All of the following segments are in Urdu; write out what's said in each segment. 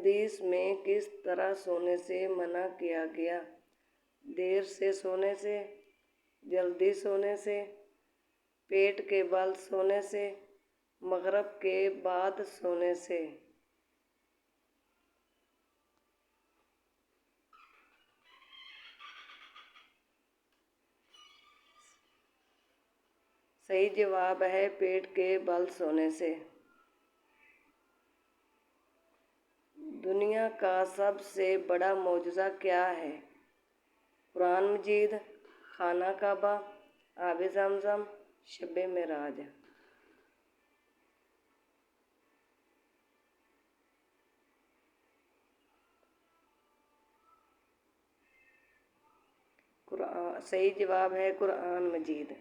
حدیث میں کس طرح سونے سے منع کیا گیا؟ دیر سے سونے سے، جلدی سونے سے، پیٹ کے بل سونے سے، مغرب کے بعد سونے سے۔ صحیح جواب ہے پیٹ کے بل سونے سے۔ دنیا کا سب سے بڑا معجزہ کیا ہے؟ قرآن مجید، خانہ کعبہ، آب زمزم، شب معراج۔ صحیح جواب ہے قرآن مجید۔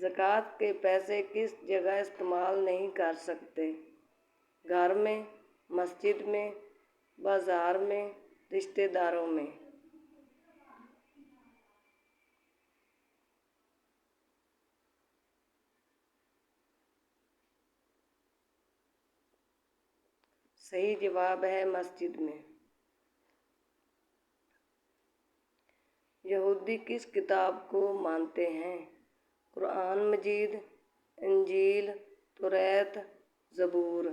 زکوٰۃ کے پیسے کس جگہ استعمال نہیں کر سکتے؟ گھر میں، مسجد میں، بازار میں، رشتہ داروں میں۔ صحیح جواب ہے مسجد میں۔ یہودی کس کتاب کو مانتے ہیں؟ قرآن مجید، انجیل، توریت، زبور۔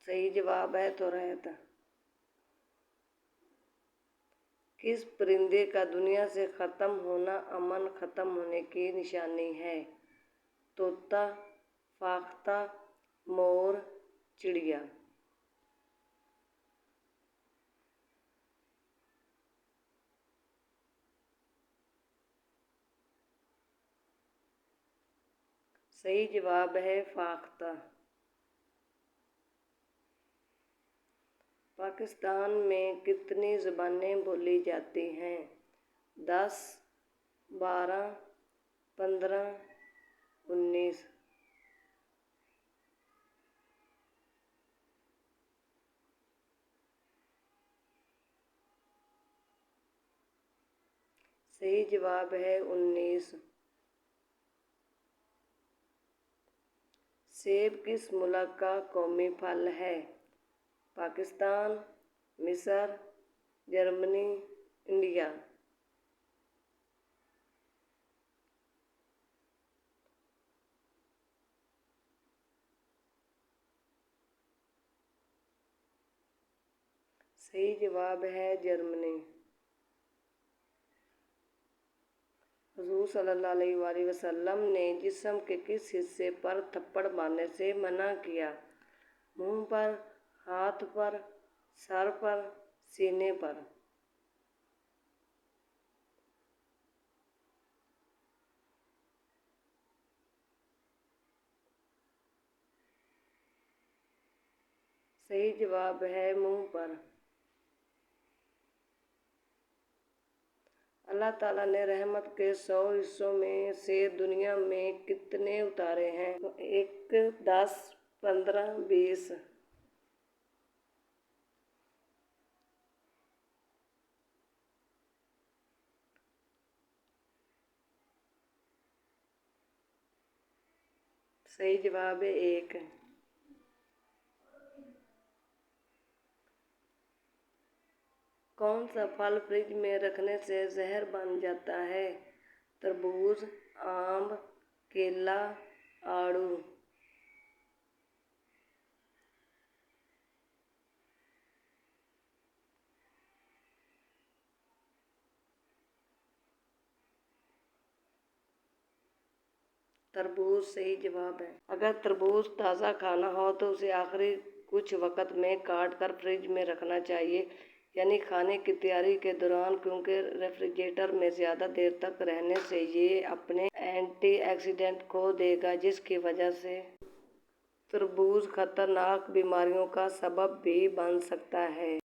صحیح جواب ہے توریت۔ کس پرندے کا دنیا سے ختم ہونا امن ختم ہونے کی نشانی ہے؟ طوطا، فاختہ، مور، چڑیا۔ صحیح جواب ہے فاختہ۔ پاکستان میں کتنی زبانیں بولی جاتی ہیں؟ 10، 12، 15، 19۔ صحیح جواب ہے 19۔ سیب کس ملک کا قومی پھل ہے؟ پاکستان، مصر، جرمنی، انڈیا۔ صحیح جواب ہے جرمنی۔ حضور صلی اللہ علیہ وآلہ وسلم نے جسم کے کس حصے پر تھپڑ مارنے سے منع کیا؟ منہ پر، ہاتھ پر، سر پر، سینے پر۔ صحیح جواب ہے منہ پر۔ اللہ تعالیٰ نے رحمت کے 100 حصوں میں سے دنیا میں کتنے اتارے ہیں؟ 1، 10، 15، 20۔ صحیح جواب ہے 1۔ کون سا پھل فریج میں رکھنے سے زہر بن جاتا ہے؟ تربوز، آم، کیلا، آڑو۔ تربوز صحیح جواب ہے۔ اگر تربوز تازہ کھانا ہو تو اسے آخری کچھ وقت میں کاٹ کر فریج میں رکھنا چاہیے، یعنی کھانے کی تیاری کے دوران، کیونکہ ریفریجریٹر میں زیادہ دیر تک رہنے سے یہ اپنے اینٹی آکسیڈنٹ کھو دے گا، جس کی وجہ سے تربوز خطرناک بیماریوں کا سبب بھی بن سکتا ہے۔